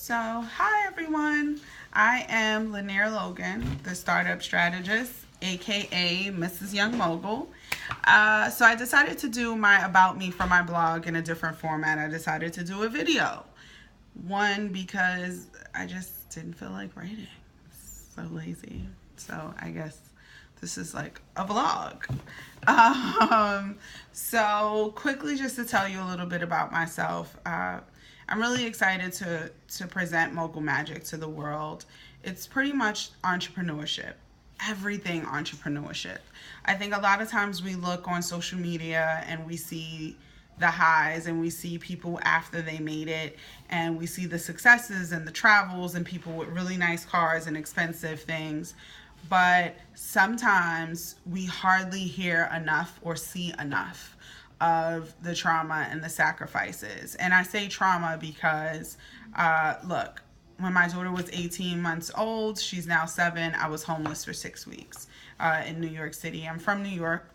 So, hi everyone. I am Lanier Logan, the startup strategist, aka Mrs. Young Mogul. So, I decided to do my About Me for my blog in a different format. I decided to do a video. One, because I just didn't feel like writing. So lazy. So, I guess this is like a vlog. So, quickly, just to tell you a little bit about myself. I'm really excited to present Mogul Magic to the world. It's pretty much entrepreneurship, everything entrepreneurship. I think a lot of times we look on social media and we see the highs and we see people after they made it, and we see the successes and the travels and people with really nice cars and expensive things. But sometimes we hardly hear enough or see enough of the trauma and the sacrifices. And I say trauma because, look, when my daughter was 18 months old, she's now 7, I was homeless for 6 weeks in New York City. I'm from New York.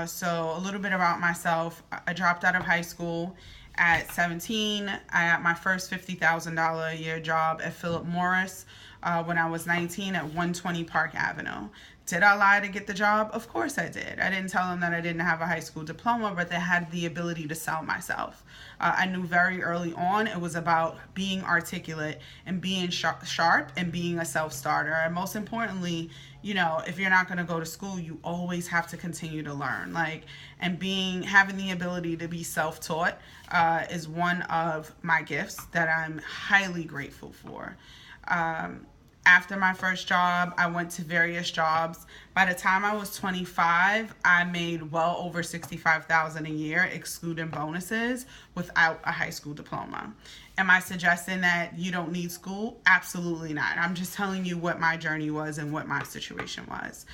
So a little bit about myself. I dropped out of high school at 17. I got my first $50,000 a year job at Philip Morris when I was 19 at 120 Park Avenue. Did I lie to get the job? Of course I did. I didn't tell them that I didn't have a high school diploma, but they had the ability to sell myself. I knew very early on it was about being articulate and being sharp and being a self-starter. And most importantly, you know, if you're not going to go to school, you always have to continue to learn. And having the ability to be self-taught is one of my gifts that I'm highly grateful for. After my first job, I went to various jobs. By the time I was 25, I made well over $65,000 a year, excluding bonuses, without a high school diploma. Am I suggesting that you don't need school? Absolutely not. I'm just telling you what my journey was and what my situation was.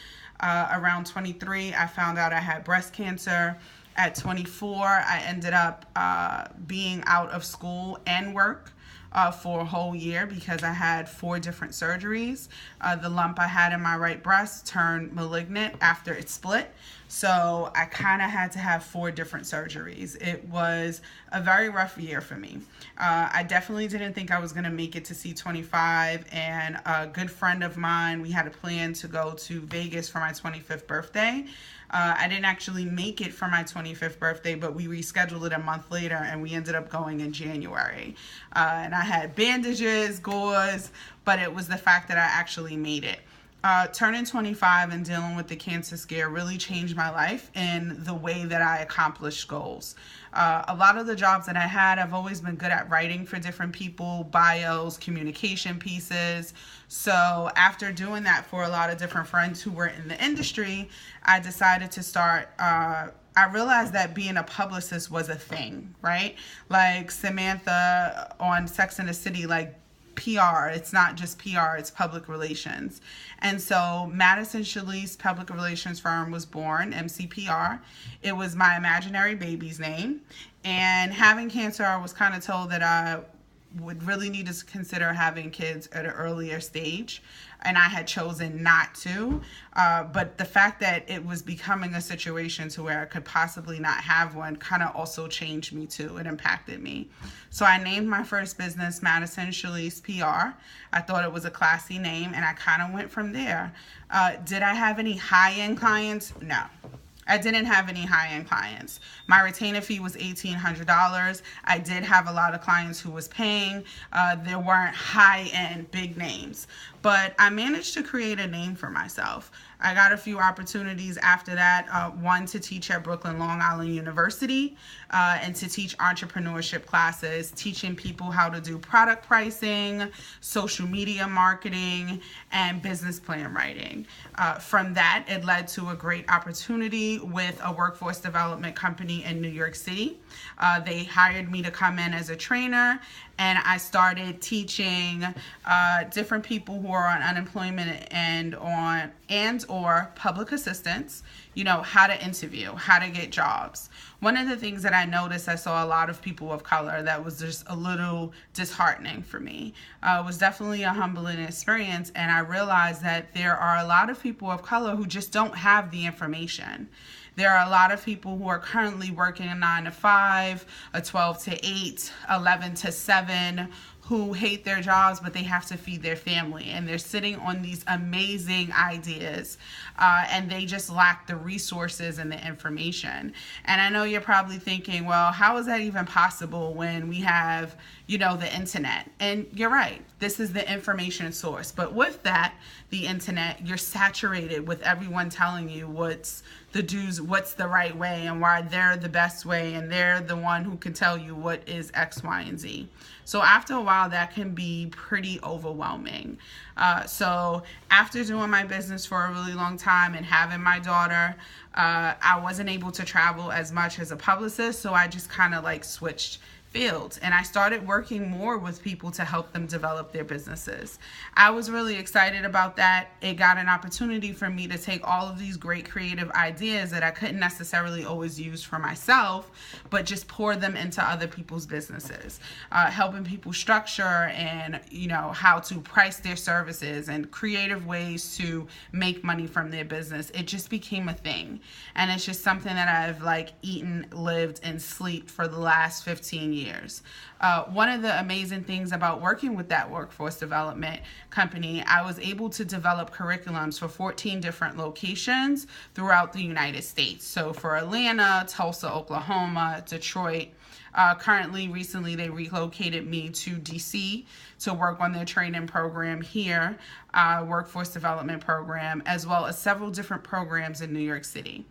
Around 23, I found out I had breast cancer. At 24, I ended up being out of school and work for a whole year because I had 4 different surgeries. The lump I had in my right breast turned malignant after it split. So I kind of had to have 4 different surgeries. It was a very rough year for me. I definitely didn't think I was going to make it to C25. And a good friend of mine, we had a plan to go to Vegas for my 25th birthday. I didn't actually make it for my 25th birthday, but we rescheduled it a month later, and we ended up going in January. And I had bandages, gauze, but it was the fact that I actually made it. Turning 25 and dealing with the cancer scare really changed my life in the way that I accomplished goals. A lot of the jobs that I had, I've always been good at writing for different people, bios, communication pieces. So after doing that for a lot of different friends who were in the industry, I decided to start I realized that being a publicist was a thing, right? Like Samantha on Sex and the City, like PR. It's not just PR, it's public relations. And so Madison Shalice Public Relations Firm was born, MCPR. It was my imaginary baby's name. And having cancer, I was kind of told that I would really need to consider having kids at an earlier stage, and I had chosen not to, but the fact that it was becoming a situation to where I could possibly not have one kind of also changed me too. It impacted me. So I named my first business Madison Shalice PR. I thought it was a classy name, and I kind of went from there. Did I have any high-end clients? No. I didn't have any high-end clients. My retainer fee was $1,800. I did have a lot of clients who was paying. There weren't high-end big names, but I managed to create a name for myself. I got a few opportunities after that, one to teach at Brooklyn Long Island University and to teach entrepreneurship classes, teaching people how to do product pricing, social media marketing, and business plan writing. From that, it led to a great opportunity with a workforce development company in New York City. They hired me to come in as a trainer, and I started teaching different people who are on unemployment and or public assistance, you know, how to interview, how to get jobs. One of the things that I noticed, I saw a lot of people of color that was just a little disheartening for me. It was definitely a humbling experience, and I realized that there are a lot of people of color who just don't have the information. There are a lot of people who are currently working a 9 to 5, a 12 to 8, 11 to 7, who hate their jobs, but they have to feed their family, and they're sitting on these amazing ideas, and they just lack the resources and the information. And I know you're probably thinking, well, how is that even possible when we have, the internet? And you're right, this is the information source. But with that, the internet, you're saturated with everyone telling you what's the right way, and why they're the best way, and they're the one who can tell you what is X, Y, and Z. So after a while, that can be pretty overwhelming. So after doing my business for a really long time and having my daughter, I wasn't able to travel as much as a publicist, so I just kind of switched fields, and I started working more with people to help them develop their businesses. I was really excited about that. It got an opportunity for me to take all of these great creative ideas that I couldn't necessarily always use for myself, but just pour them into other people's businesses, helping people structure and how to price their services and creative ways to make money from their business. It just became a thing, and it's just something that I've eaten, lived, and slept for the last 15 years. One of the amazing things about working with that workforce development company, I was able to develop curriculums for 14 different locations throughout the United States. So for Atlanta, Tulsa, Oklahoma, Detroit. Recently, they relocated me to DC to work on their training program here, workforce development program, as well as several different programs in New York City.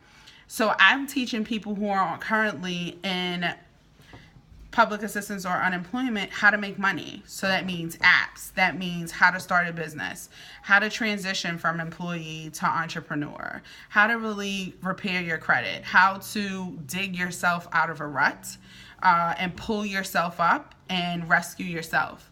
So I'm teaching people who are currently in public assistance or unemployment how to make money. So that means apps, that means how to start a business, how to transition from employee to entrepreneur, how to really repair your credit, how to dig yourself out of a rut, and pull yourself up and rescue yourself.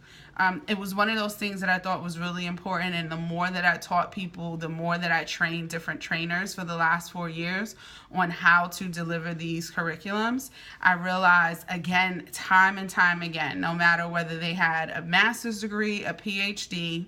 It was one of those things that I thought was really important, and the more that I taught people, the more that I trained different trainers for the last 4 years on how to deliver these curriculums, I realized again, time and time again, no matter whether they had a master's degree, a PhD,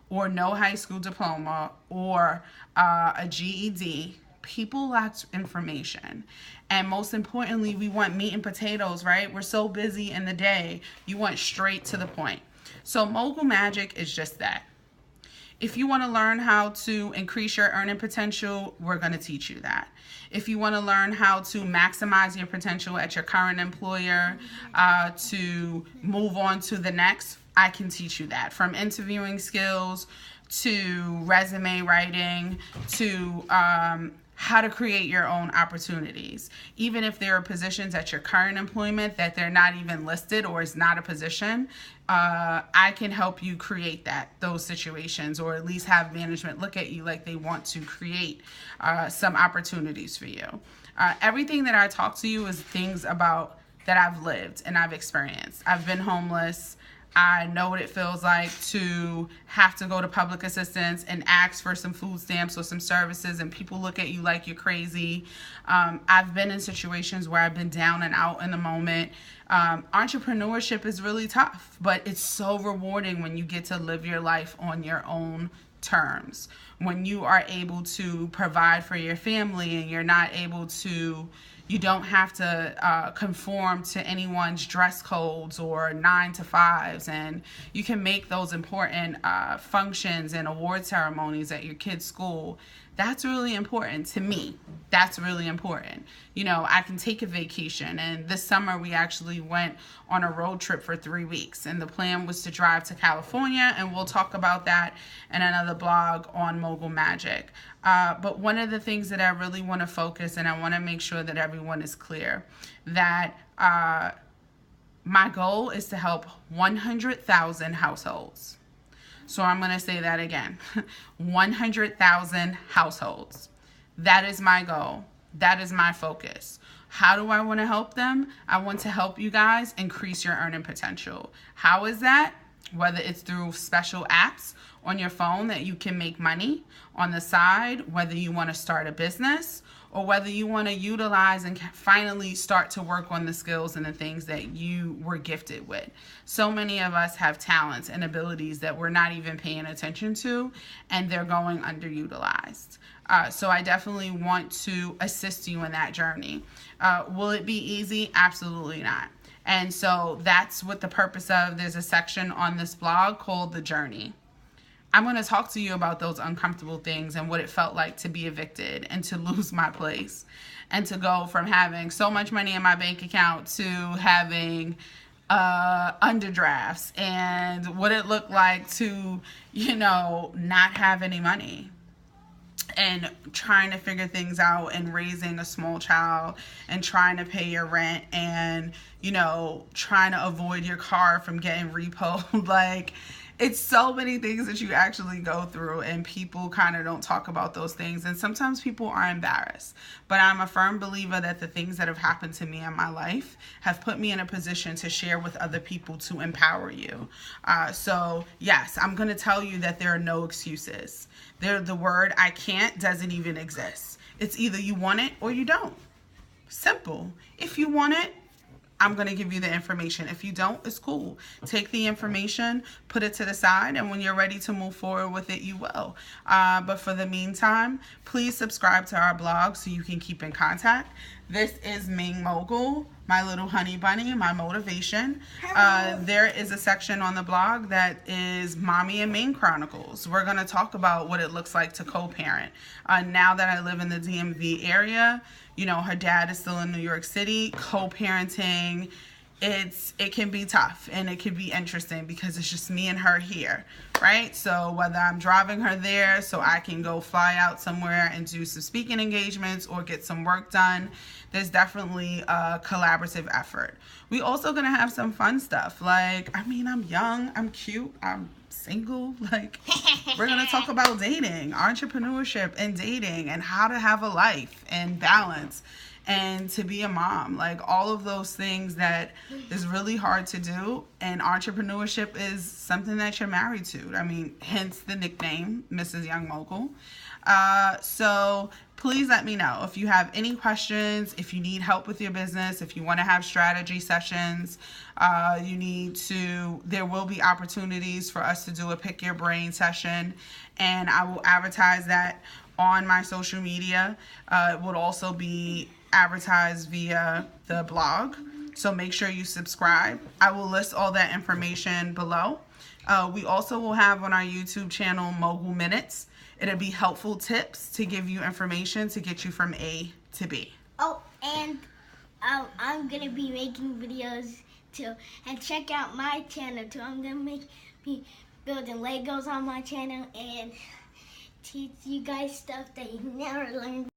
or no high school diploma, or a GED, people lack information. And most importantly, we want meat and potatoes, right? We're so busy in the day, you want straight to the point. So Mogul Magic is just that. If you want to learn how to increase your earning potential, we're going to teach you that. If you want to learn how to maximize your potential at your current employer, to move on to the next, I can teach you that. From interviewing skills to resume writing to how to create your own opportunities. Even if there are positions at your current employment that they're not even listed or is not a position, I can help you create those situations, or at least have management look at you like they want to create some opportunities for you. Everything that I talk to you is things about that I've lived and I've experienced. I've been homeless. I know what it feels like to have to go to public assistance and ask for some food stamps or some services, and people look at you like you're crazy. I've been in situations where I've been down and out in the moment. Entrepreneurship is really tough, but it's so rewarding when you get to live your life on your own terms. When you are able to provide for your family, and you don't have to conform to anyone's dress codes or 9 to 5s, and you can make those important functions and award ceremonies at your kid's school. That's really important to me. That's really important. I can take a vacation, and this summer we actually went on a road trip for 3 weeks, and the plan was to drive to California, and we'll talk about that in another blog on Mogul Magic. But one of the things that I really want to focus, and I want to make sure that everyone is clear, that my goal is to help 100,000 households. So I'm going to say that again. 100,000 households. That is my goal. That is my focus. How do I want to help them? I want to help you guys increase your earning potential. How is that? Whether it's through special apps on your phone that you can make money on the side, whether you want to start a business, or whether you want to utilize and finally start to work on the skills and the things that you were gifted with. So many of us have talents and abilities that we're not even paying attention to, and they're going underutilized. So I definitely want to assist you in that journey. Will it be easy? Absolutely not. And so that's what the purpose of, there's a section on this blog called The Journey. I'm going to talk to you about those uncomfortable things and what it felt like to be evicted and to lose my place and to go from having so much money in my bank account to having underdrafts, and what it looked like to, not have any money and trying to figure things out and raising a small child and trying to pay your rent and, trying to avoid your car from getting repoed. Like, it's so many things that you actually go through, and people kind of don't talk about those things. And sometimes people are embarrassed. But I'm a firm believer that the things that have happened to me in my life have put me in a position to share with other people to empower you. So yes, I'm going to tell you that there are no excuses. The word I can't doesn't even exist. It's either you want it or you don't. Simple. If you want it, I'm going to give you the information. If you don't, it's cool. Take the information, put it to the side, and when you're ready to move forward with it, you will. But for the meantime, please subscribe to our blog so you can keep in contact. This is Ming Mogul, my little honey bunny, my motivation. There is a section on the blog that is Mommy and Ming Chronicles. We're going to talk about what it looks like to co-parent. Now that I live in the DMV area, her dad is still in New York City. Co-parenting, it can be tough and it can be interesting because it's just me and her here, right? So whether I'm driving her there so I can go fly out somewhere and do some speaking engagements or get some work done, there's definitely a collaborative effort. We also gonna have some fun stuff. Like, I'm young, I'm cute, I'm single. Like, we're gonna talk about dating, entrepreneurship and dating, and how to have a life and balance and to be a mom. Like, all of those things that is really hard to do, and entrepreneurship is something that you're married to. Hence the nickname Mrs. Young Mogul. So please let me know if you have any questions, if you need help with your business, if you want to have strategy sessions. There will be opportunities for us to do a pick your brain session, and I will advertise that on my social media. It will also be advertised via the blog, so make sure you subscribe. I will list all that information below. We also will have on our YouTube channel Mogul Minutes. It'll be helpful tips to give you information to get you from A to B. Oh, and I'm going to be making videos too. And check out my channel too. I'm going to be building Legos on my channel and teach you guys stuff that you never learned.